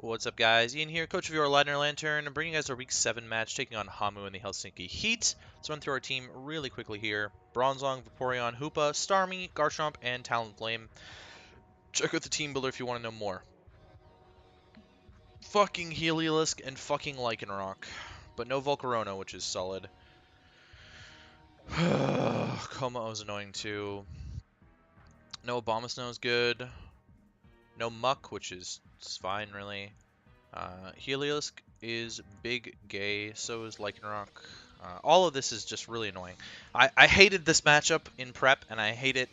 What's up, guys? Ian here, coach of your Ladner Lanturn, bringing you guys our Week 7 match, taking on Haamu in the Helsinki Heat. Let's run through our team really quickly here. Bronzong, Vaporeon, Hoopa, Starmie, Garchomp, and Talonflame. Check out the team builder if you want to know more. Fucking Heliolisk and fucking Lycanroc, but no Volcarona, which is solid. Kommo-o is annoying too. No Abomasnow is good. No Muck, which is fine, really. Heliolisk is big gay, so is Lycanroc. All of this is just really annoying. I hated this matchup in prep, and I hate it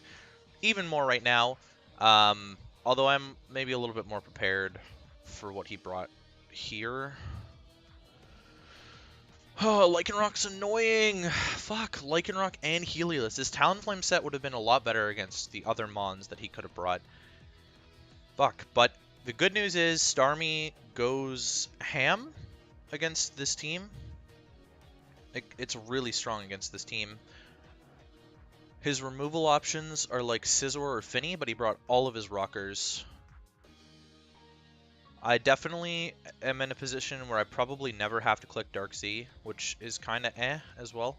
even more right now. Although I'm maybe a little bit more prepared for what he brought here. Oh, Lycanroc's annoying! Fuck, Lycanroc and Heliolisk. This Talonflame set would have been a lot better against the other Mons that he could have brought. Fuck, but the good news is Starmie goes ham against this team. It's really strong against this team. His removal options are like Scizor or Finny, but he brought all of his rockers. I definitely am in a position where I probably never have to click Dark Z, which is kind of as well.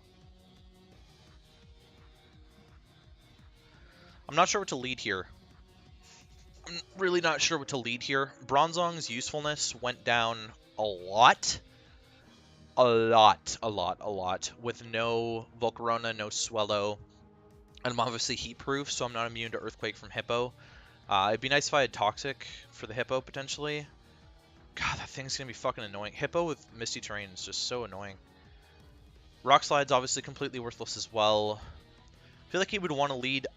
I'm not sure what to lead here. I'm really not sure what to lead here. Bronzong's usefulness went down a lot. A lot. With no Volcarona, no Swellow. And I'm obviously heat-proof, so I'm not immune to Earthquake from Hippo. It'd be nice if I had Toxic for the Hippo, potentially. God, that thing's going to be fucking annoying. Hippo with Misty Terrain is just so annoying. Rock Slide's obviously completely worthless as well. I feel like he would want to lead...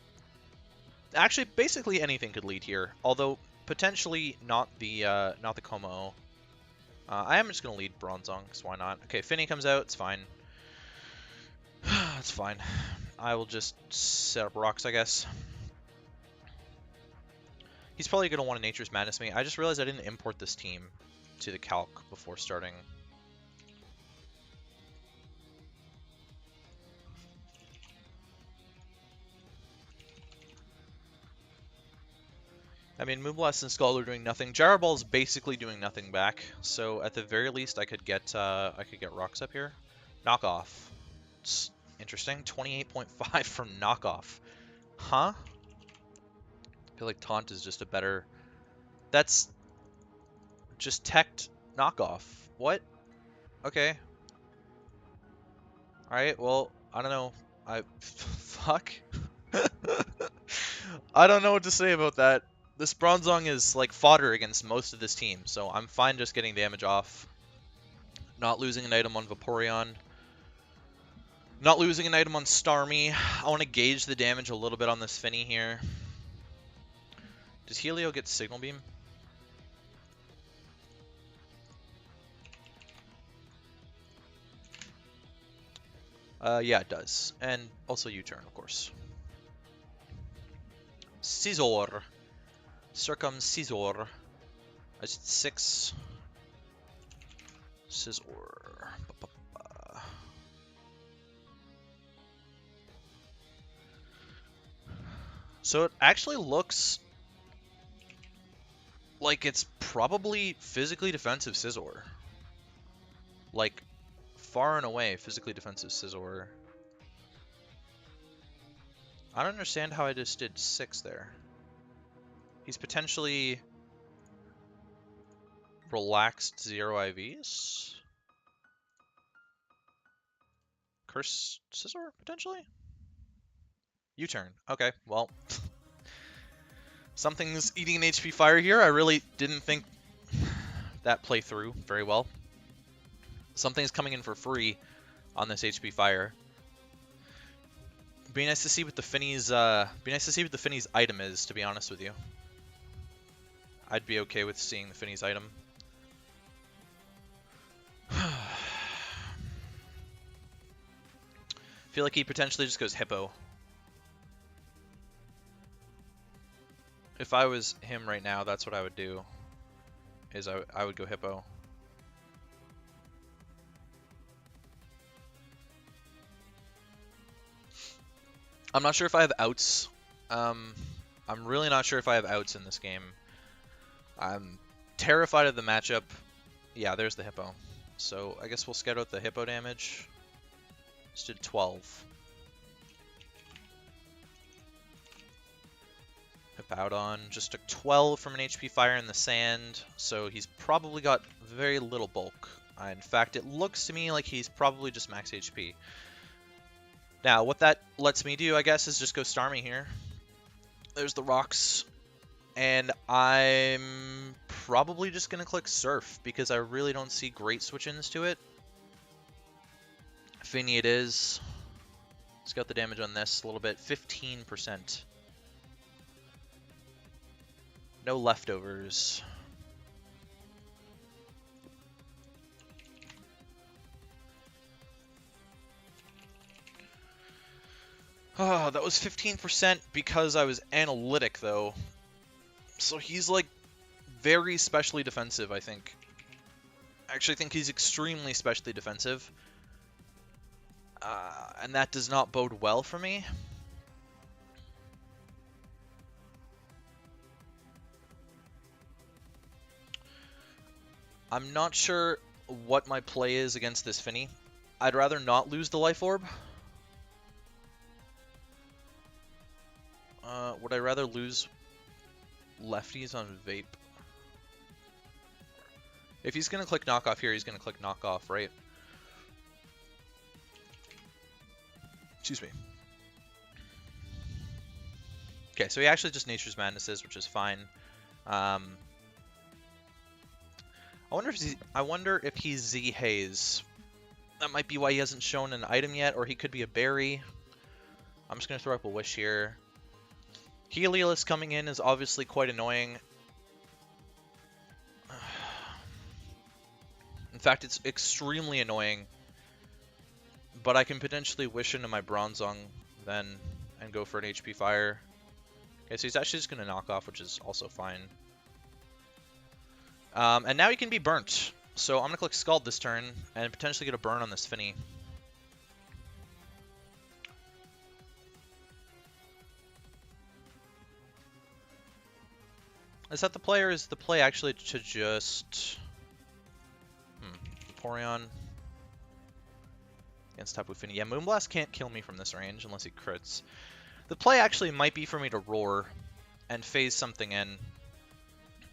Actually, basically anything could lead here, although potentially not the Kommo-o. I am just going to lead Bronzong, because why not? Okay, Finny comes out, it's fine. It's fine. I will just set up rocks, I guess. He's probably going to want to Nature's Madness me. I just realized I didn't import this team to the calc before starting. I mean, Moonblast and Skull are doing nothing. Gyro Ball is basically doing nothing back, so at the very least, I could get rocks up here. Knock off. It's interesting. 28.5 from knockoff. Huh? I feel like Taunt is just a better... That's just teched knockoff. What? Okay. Alright, well, I don't know. Fuck. I don't know what to say about that. This Bronzong is like fodder against most of this team, so I'm fine just getting damage off. Not losing an item on Vaporeon. Not losing an item on Starmie. I want to gauge the damage a little bit on this Finny here. Does Helio get Signal Beam? Yeah, it does. And also U-turn, of course. Scizor. Circumcisor. I said 6. Scizor. So it actually looks like it's probably physically defensive Scizor. Like, far and away physically defensive Scizor. I don't understand how I just did 6 there. He's potentially relaxed 0 IVs. Curse Scizor, potentially? U-turn. Okay, well. Something's eating an HP fire here. I really didn't think that play through very well. Something's coming in for free on this HP fire. Be nice to see what the Finny's item is, to be honest with you. I'd be okay with seeing the Finny's item. Feel like he potentially just goes Hippo. If I was him right now, that's what I would do. Is I would go Hippo. I'm not sure if I have outs. I'm really not sure if I have outs in this game. I'm terrified of the matchup. Yeah, there's the Hippo. So I guess we'll scout out the Hippo damage. Just did 12. Hoopa-Unbound just took 12 from an HP fire in the sand, so he's probably got very little bulk. In fact, it looks to me like he's probably just max HP. Now, what that lets me do, I guess, is just go Starmie here. There's the rocks, and I'm probably just going to click Surf, because I really don't see great switch-ins to it. Finny it is. Let's get the damage on this a little bit. 15%. No leftovers. Oh, that was 15% because I was analytic, though. So he's, like, very specially defensive, I think. I actually think he's extremely specially defensive. And that does not bode well for me. I'm not sure what my play is against this Finny. I'd rather not lose the Life Orb. Would I rather lose lefties on Vape? If he's going to click Knockoff here, he's going to click Knockoff, right? Excuse me. Okay, so he actually just Nature's Madnesses, which is fine. I wonder if he's Z Haze. That might be why he hasn't shown an item yet, or he could be a berry. I'm just going to throw up a Wish here. Helios coming in is obviously quite annoying. In fact, it's extremely annoying. But I can potentially Wish into my Bronzong then and go for an HP Fire. Okay, so he's actually just going to knock off, which is also fine. And now he can be burnt. So I'm going to click Scald this turn and potentially get a burn on this Finny. Is that the play, or is the play actually to just... Vaporeon against Tapu Fini? Yeah, Moonblast can't kill me from this range unless he crits. The play actually might be for me to Roar and phase something in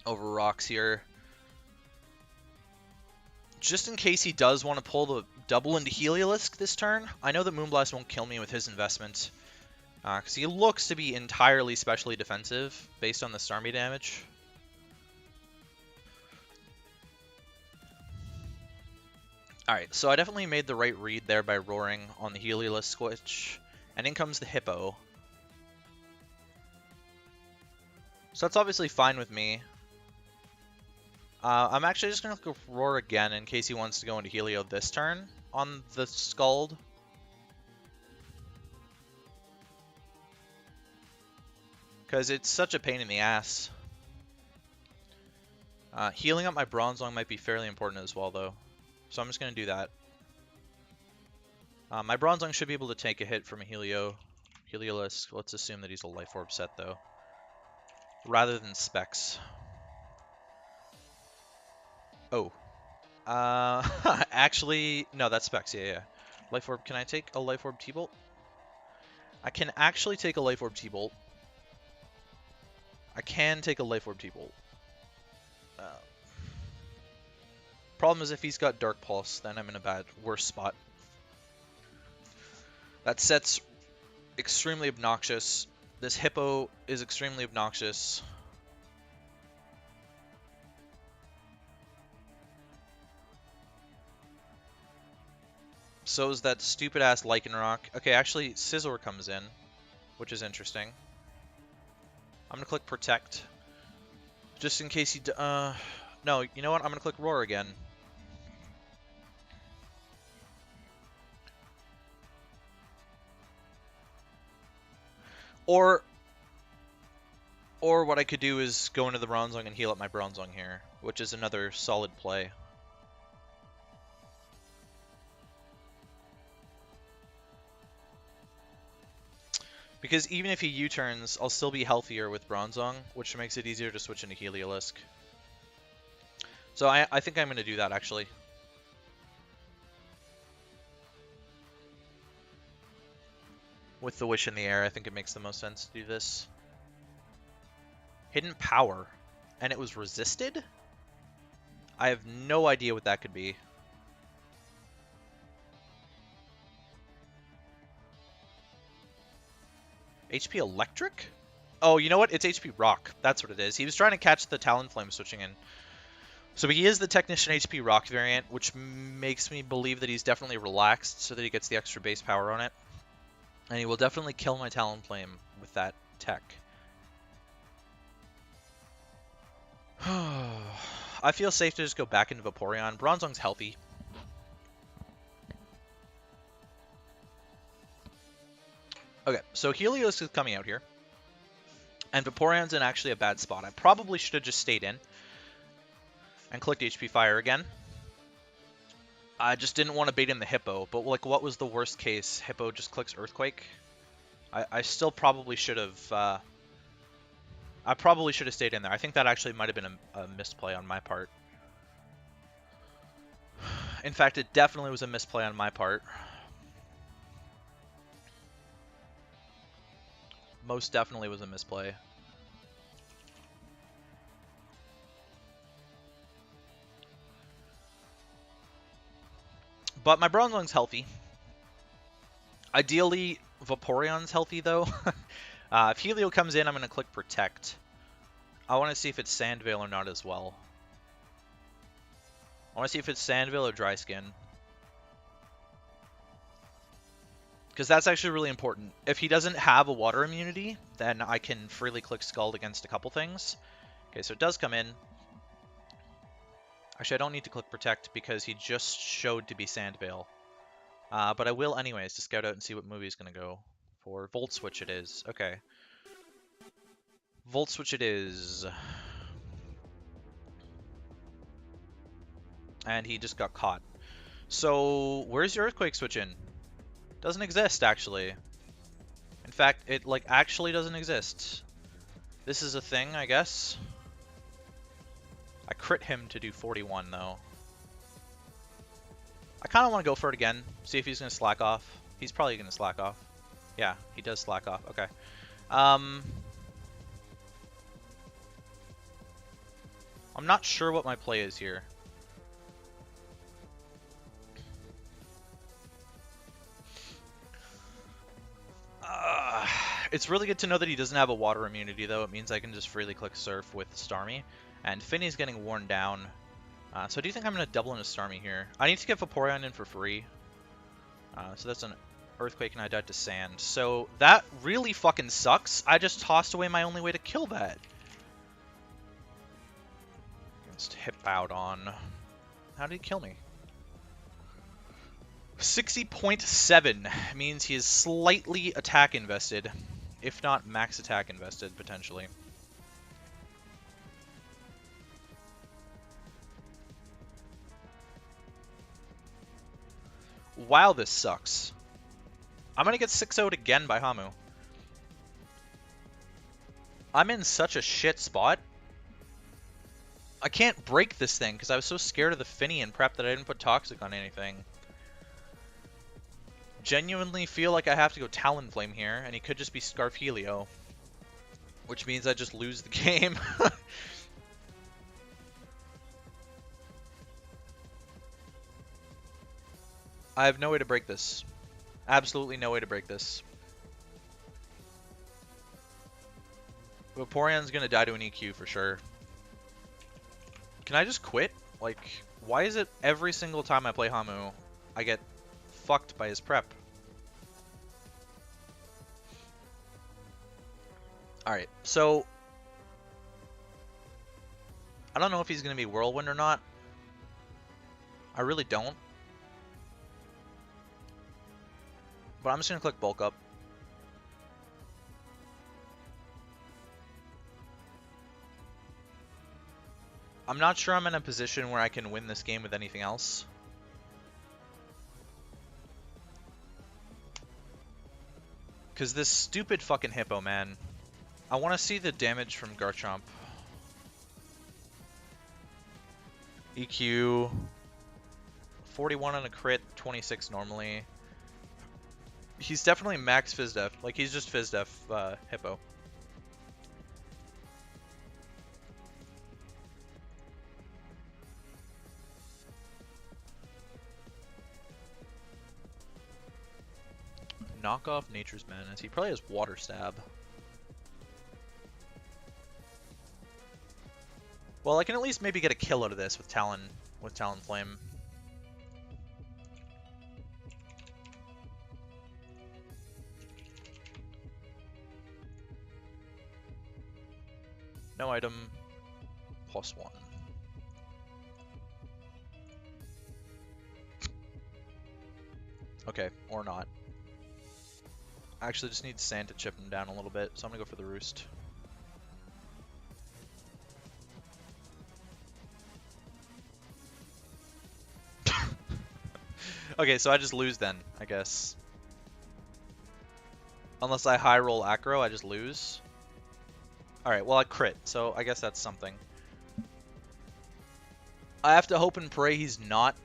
over rocks here. Just in case he does want to pull the double into Heliolisk this turn. I know that Moonblast won't kill me with his investment. Because he looks to be entirely specially defensive based on the Starmie damage. Alright, so I definitely made the right read there by roaring on the Heliolisk switch. And in comes the Hippo. So that's obviously fine with me. I'm actually just going to go roar again in case he wants to go into Helio this turn on the Scald. Because it's such a pain in the ass. Healing up my Bronzong might be fairly important as well, though. So I'm just going to do that. My Bronzong should be able to take a hit from a Heliolisk. Let's assume that he's a Life Orb set, though. Rather than Specs. Oh. Actually, no, that's Specs. Yeah. Life Orb, can I take a Life Orb T-Bolt? I can actually take a Life Orb T-Bolt. I can take a Life Orb T-Bolt. Problem is if he's got Dark Pulse, then I'm in a worse spot. That set's extremely obnoxious. This Hippo is extremely obnoxious. So is that stupid-ass Lycanroc. Okay, actually, Scizor comes in, which is interesting. I'm going to click Protect. Just in case he... no, you know what? I'm going to click Roar again. Or what I could do is go into the Bronzong and heal up my Bronzong here, which is another solid play. Because even if he U-turns, I'll still be healthier with Bronzong, which makes it easier to switch into Heliolisk. So I think I'm going to do that, actually. With the Wish in the air, I think it makes the most sense to do this. Hidden Power. And it was resisted? I have no idea what that could be. HP Electric? Oh, you know what? It's HP Rock. That's what it is. He was trying to catch the Talonflame switching in. So he is the Technician HP Rock variant, which makes me believe that he's definitely relaxed so that he gets the extra base power on it. And he will definitely kill my Talonflame with that tech. I feel safe to just go back into Vaporeon. Bronzong's healthy. Okay, so Helios is coming out here. And Vaporeon's in actually a bad spot. I probably should have just stayed in and clicked HP Fire again. I just didn't want to bait in the Hippo, but like, what was the worst case? Hippo just clicks Earthquake? I still probably should have... I probably should have stayed in there. I think that actually might have been a misplay on my part. In fact, it definitely was a misplay on my part. Most definitely was a misplay. But my Bronzong's healthy. Ideally, Vaporeon's healthy, though. If Helio comes in, I'm going to click Protect. I want to see if it's Sandveil or not as well. I want to see if it's Sandveil or Dry Skin. Because that's actually really important. If he doesn't have a water immunity, then I can freely click Scald against a couple things. Okay, so it does come in. Actually, I don't need to click Protect because he just showed to be Sandveil. But I will anyways to scout out and see what movie he's going to go for. Volt Switch it is. Okay. Volt Switch it is. And he just got caught. So, where's your Earthquake Switch in? Doesn't exist, actually. In fact, it, like, actually doesn't exist. This is a thing, I guess. I crit him to do 41, though. I kind of want to go for it again. See if he's going to slack off. He's probably going to slack off. Yeah, he does slack off. Okay. I'm not sure what my play is here. It's really good to know that he doesn't have a water immunity, though. It means I can just freely click Surf with Starmie. And Finny's getting worn down. So I do think I'm going to double into Starmie here. I need to get Vaporeon in for free. So that's an Earthquake and I died to Sand. So that really fucking sucks. I just tossed away my only way to kill that. Against Hoopa-Unbound. How did he kill me? 60.7 means he is slightly attack invested. If not max attack invested, potentially. Wow, this sucks. I'm gonna get 6-0'd again by Haamu. I'm in such a shit spot. I can't break this thing because I was so scared of the Finny and prep that I didn't put Toxic on anything. Genuinely feel like I have to go Talonflame here, and he could just be Scarf Helio. Which means I just lose the game. I have no way to break this. Absolutely no way to break this. Vaporeon's gonna die to an EQ for sure. Can I just quit? Like, why is it every single time I play Haamu, I get fucked by his prep? Alright, so... I don't know if he's gonna be Whirlwind or not. I really don't. But I'm just gonna click Bulk Up. I'm not sure I'm in a position where I can win this game with anything else. Because this stupid fucking Hippo, man. I want to see the damage from Garchomp. EQ 41 on a crit, 26 normally. He's definitely max Fizdef. Like, he's just Fizdef Hippo. Knock off Nature's Madness. He probably has Water Stab. Well, I can at least maybe get a kill out of this with Talon Flame. No item. +1. Okay, or not. I actually just need sand to chip him down a little bit, so I'm gonna go for the Roost. Okay, so I just lose then, I guess. Unless I high roll Acro, I just lose. Alright, well I crit, so I guess that's something. I have to hope and pray he's not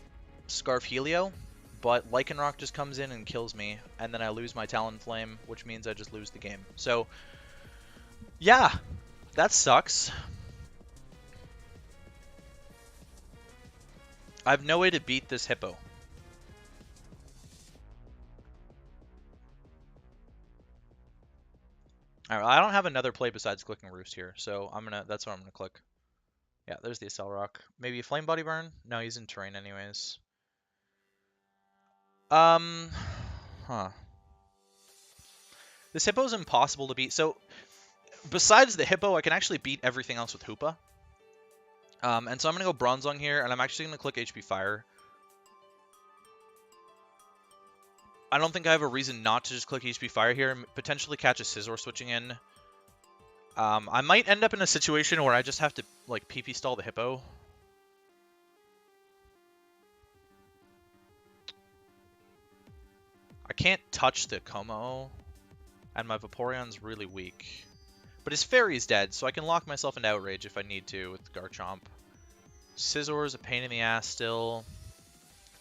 Scarf Helio, but Lycanroc just comes in and kills me, and then I lose my Talonflame, which means I just lose the game. So, yeah, that sucks. I have no way to beat this Hippo. Alright, I don't have another play besides clicking Roost here, so that's what I'm gonna click. Yeah, there's the Accel Rock. Maybe a Flame Body Burn? No, he's in terrain anyways. Huh. This Hippo's impossible to beat. So, besides the Hippo, I can actually beat everything else with Hoopa. And so I'm gonna go Bronzong here, and I'm actually gonna click HP Fire. I don't think I have a reason not to just click HP Fire here and potentially catch a Scizor switching in. I might end up in a situation where I just have to, like, PP stall the Hippo. I can't touch the Kommo-o, and my Vaporeon's really weak. But his Fairy's dead, so I can lock myself into Outrage if I need to with Garchomp. Scizor is a pain in the ass still.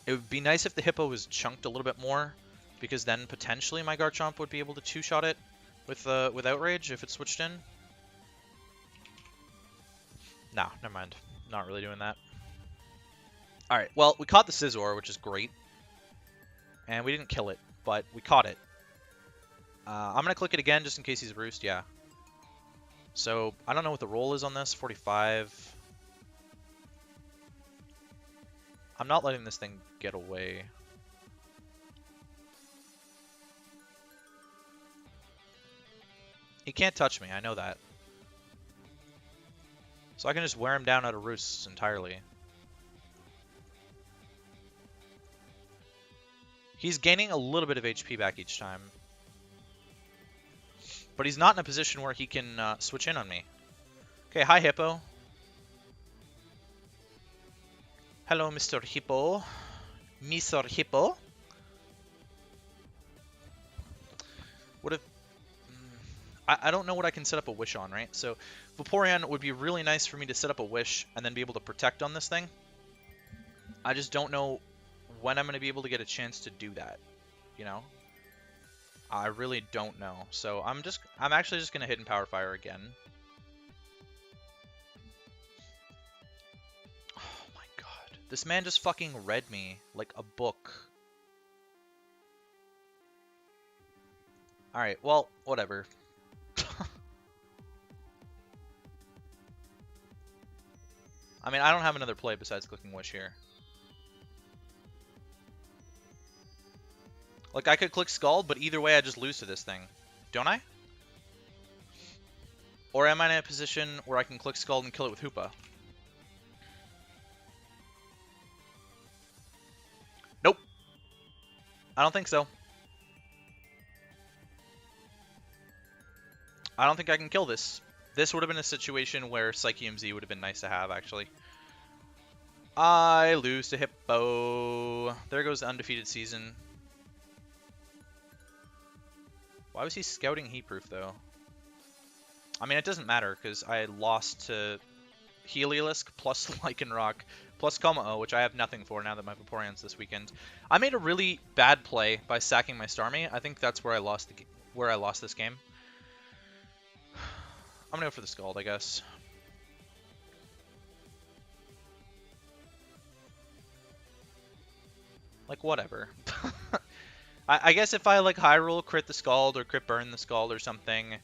It would be nice if the Hippo was chunked a little bit more, because then potentially my Garchomp would be able to two-shot it with Outrage if it switched in. No, never mind. Not really doing that. Alright, well, we caught the Scizor, which is great. And we didn't kill it, but we caught it. I'm going to click it again just in case he's Roost, yeah. So, I don't know what the roll is on this, 45. I'm not letting this thing get away. He can't touch me, I know that. So I can just wear him down out of Roosts entirely. He's gaining a little bit of HP back each time. But he's not in a position where he can switch in on me. Okay, hi Hippo. Hello, Mr. Hippo. Mr. Hippo. What if... I don't know what I can set up a Wish on, right? So Vaporeon would be really nice for me to set up a Wish and then be able to protect on this thing. I just don't know when I'm going to be able to get a chance to do that, you know? I really don't know. So I'm actually just going to Hidden Power Fire again. Oh my god. This man just fucking read me like a book. Alright, well, whatever. I mean, I don't have another play besides clicking Wish here. Like, I could click Scald, but either way I just lose to this thing. Don't I? Or am I in a position where I can click Scald and kill it with Hoopa? Nope. I don't think so. I don't think I can kill this. This would have been a situation where Psyche MZ would have been nice to have, actually. I lose to Hippo. There goes the undefeated season. Why was he scouting Heat Proof, though? I mean, it doesn't matter, because I lost to Heliolisk plus Lycanroc plus Kommo-o, which I have nothing for now that my Vaporeon's this weekend. I made a really bad play by sacking my Starmie. I think that's where I lost this game. I'm gonna go for the Scald, I guess. Like, whatever. I guess if I, like, Hyrule crit the Scald or crit burn the Scald or something,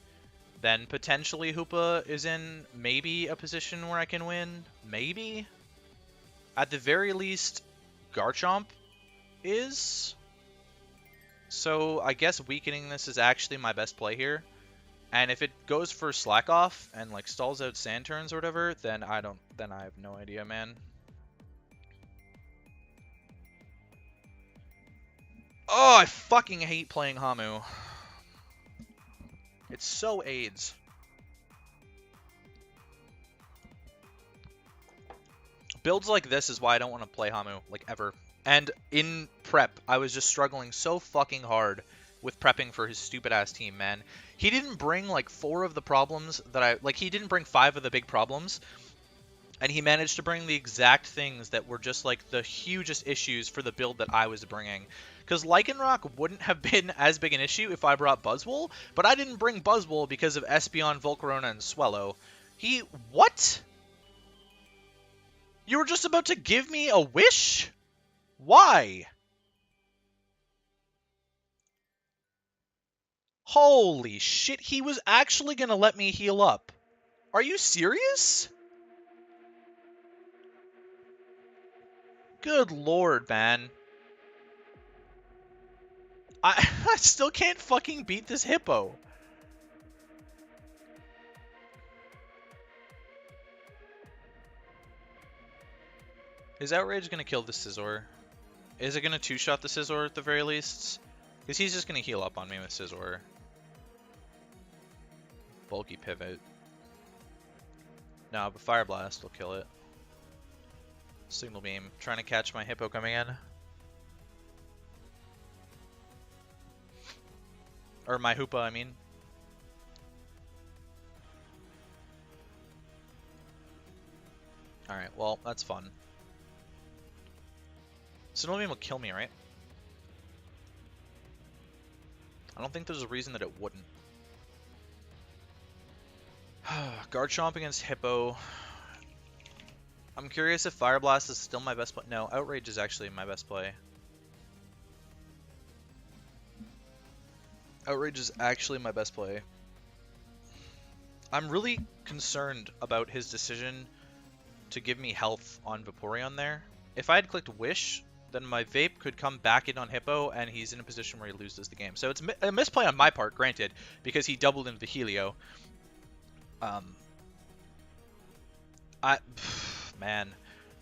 then potentially Hoopa is in maybe a position where I can win. Maybe? At the very least, Garchomp is. So I guess weakening this is actually my best play here. And if it goes for Slack Off and, like, stalls out Sand Turns or whatever, then I have no idea, man. Oh, I fucking hate playing Haamu. It's so AIDS. Builds like this is why I don't want to play Haamu, like, ever. And in prep, I was just struggling so fucking hard with prepping for his stupid-ass team, man. He didn't bring, like, 4 of the problems that he didn't bring 5 of the big problems. And he managed to bring the exact things that were just, like, the hugest issues for the build that I was bringing. Because Lycanroc wouldn't have been as big an issue if I brought Buzzwole, but I didn't bring Buzzwole because of Espeon, Volcarona, and Swellow. What? You were just about to give me a wish? Why? Holy shit, he was actually gonna let me heal up. Are you serious? Good lord, man. I still can't fucking beat this Hippo. Is Outrage gonna kill the Scizor? Is it gonna two-shot the Scizor at the very least? Because he's just gonna heal up on me with Scizor. Bulky Pivot. No, but Fire Blast will kill it. Signal Beam. Trying to catch my Hippo coming in. Or my Hoopa, I mean. Alright, well, that's fun. Signal Beam will kill me, right? I don't think there's a reason that it wouldn't. Garchomp against Hippo. I'm curious if Fire Blast is still my best play. No, Outrage is actually my best play. Outrage is actually my best play. I'm really concerned about his decision to give me health on Vaporeon there. If I had clicked Wish, then my Vape could come back in on Hippo, and he's in a position where he loses the game. So it's a misplay on my part, granted, because he doubled into the Helio. Man,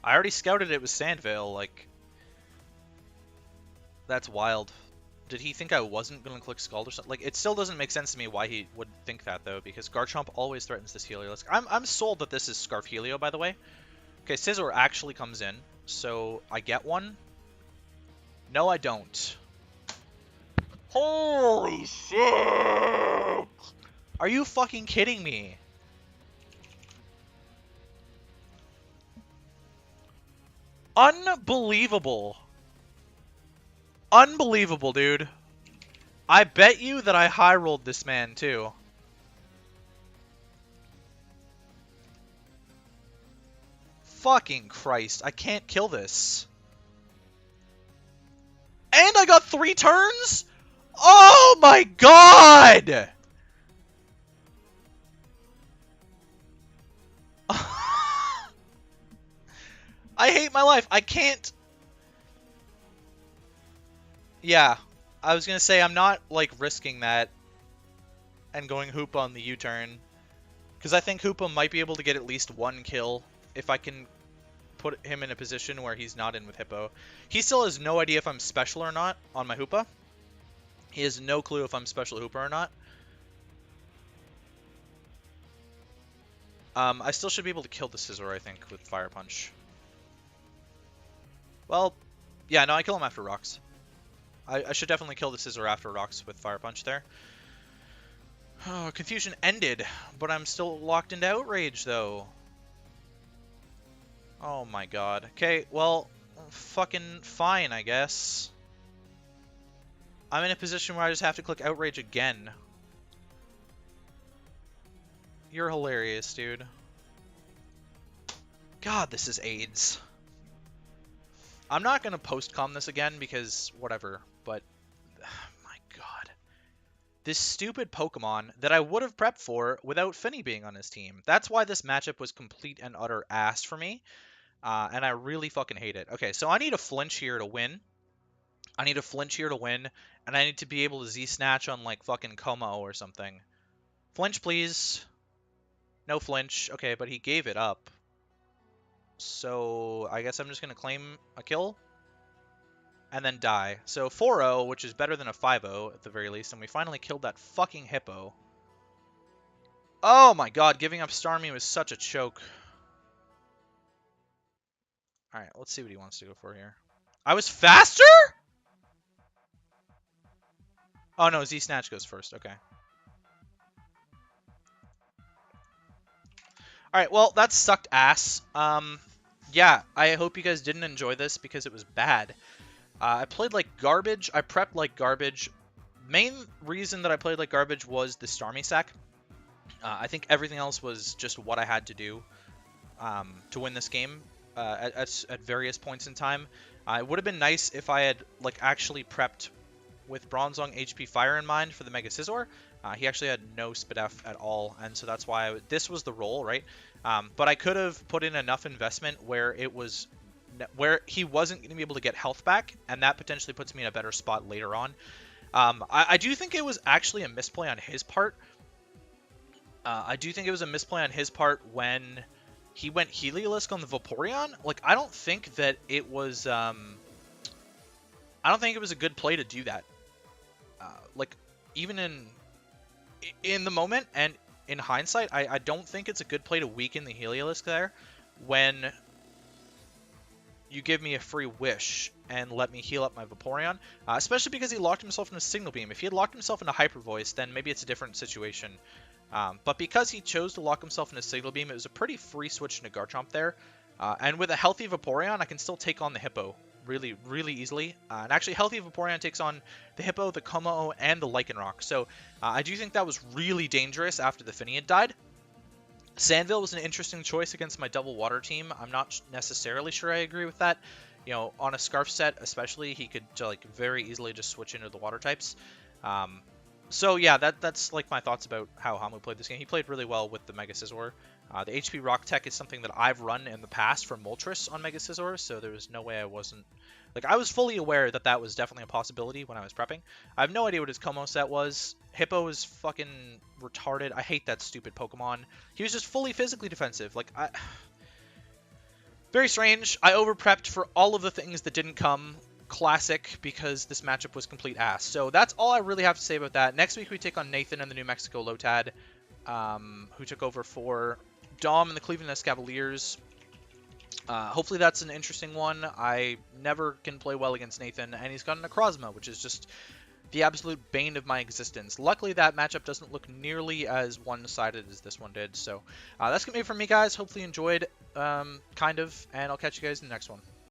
I already scouted it with Sandvale, like, that's wild. Did he think I wasn't going to click Scald or something? Like, it still doesn't make sense to me why he would think that, though, because Garchomp always threatens this Helio. I'm sold that this is Scarf Helio, by the way. Okay, Scizor actually comes in, so I get one. No, I don't. Holy shit! Are you fucking kidding me? Unbelievable. Unbelievable, dude. I bet you that I high-rolled this man, too. Fucking Christ. I can't kill this. And I got 3 turns? Oh my god! I hate my life. I can't... Yeah, I was going to say I'm not, like, risking that and going Hoopa on the U-turn. Because I think Hoopa might be able to get at least 1 kill if I can put him in a position where he's not in with Hippo. He still has no idea if I'm special or not on my Hoopa. He has no clue if I'm special Hoopa or not. I still should be able to kill the Scizor, I think, with Fire Punch. Well, yeah, no, I kill him after Rocks. I should definitely kill the Scizor after Rocks with Fire Punch there. Oh, Confusion ended, but I'm still locked into Outrage, though. Oh my god. Okay, well, fucking fine, I guess. I'm in a position where I just have to click Outrage again. You're hilarious, dude. God, this is AIDS. I'm not going to post-com this again because whatever, but my god. This stupid Pokemon that I would have prepped for without Finny being on his team. That's why this matchup was complete and utter ass for me, and I really fucking hate it. Okay, so I need a flinch here to win. I need a flinch here to win, and I need to be able to Z-Snatch on, like, fucking Kommo-o or something. Flinch, please. No flinch. Okay, but he gave it up. So I guess I'm just going to claim a kill and then die. So 4-0, which is better than a 5-0 at the very least, and we finally killed that fucking hippo. Oh my god, giving up Starmie was such a choke. Alright, let's see what he wants to go for here. I was faster?! Oh no, Z-Snatch goes first, okay. Alright, well, that sucked ass. Yeah, I hope you guys didn't enjoy this because it was bad. I played like garbage. I prepped like garbage. Main reason that I played like garbage was the Starmie sack. I think everything else was just what I had to do to win this game at various points in time. It would have been nice if I had like actually prepped with Bronzong HP Fire in mind for the Mega Scizor. He actually had no Spadef at all, and so that's why this was the role, right? But I could have put in enough investment where it was where he wasn't going to be able to get health back, and that potentially puts me in a better spot later on. I do think it was actually a misplay on his part. I do think it was a misplay on his part when he went Heliolisk on the Vaporeon. Like, I don't think that it was I don't think it was a good play to do that. Like, even in the moment and in hindsight, I don't think it's a good play to weaken the Heliolisk there when you give me a free wish and let me heal up my Vaporeon, especially because he locked himself in a Signal Beam. If he had locked himself in a Hyper Voice, then maybe it's a different situation. But because he chose to lock himself in a Signal Beam, it was a pretty free switch into Garchomp there. And with a healthy Vaporeon, I can still take on the Hippo really, really easily. And actually, healthy Vaporeon takes on the Hippo, the Kommo-o, and the Lycanroc. So I do think that was really dangerous after the Finny had died. Sandville was an interesting choice against my double water team. I'm not necessarily sure I agree with that. You know, on a Scarf set especially, he could like very easily just switch into the water types. So yeah, that's like my thoughts about how Haamu played this game. He played really well with the Mega Scizor. The HP Rock Tech is something that I've run in the past for Moltres on Mega Scizor, so there was no way I wasn't... Like, I was fully aware that that was definitely a possibility when I was prepping. I have no idea what his Kommo set was. Hippo is fucking retarded. I hate that stupid Pokemon. He was just fully physically defensive. Like, very strange. I over-prepped for all of the things that didn't come. Classic, because this matchup was complete ass. So that's all I really have to say about that. Next week we take on Nathan and the New Mexico Lotad, who took over for Dom and the Cleveland Cavaliers. Hopefully that's an interesting one. I never can play well against Nathan, and he's got an Necrozma, which is just the absolute bane of my existence. Luckily, that matchup doesn't look nearly as one-sided as this one did. So that's going to be it from me, guys. Hopefully you enjoyed, kind of, and I'll catch you guys in the next one.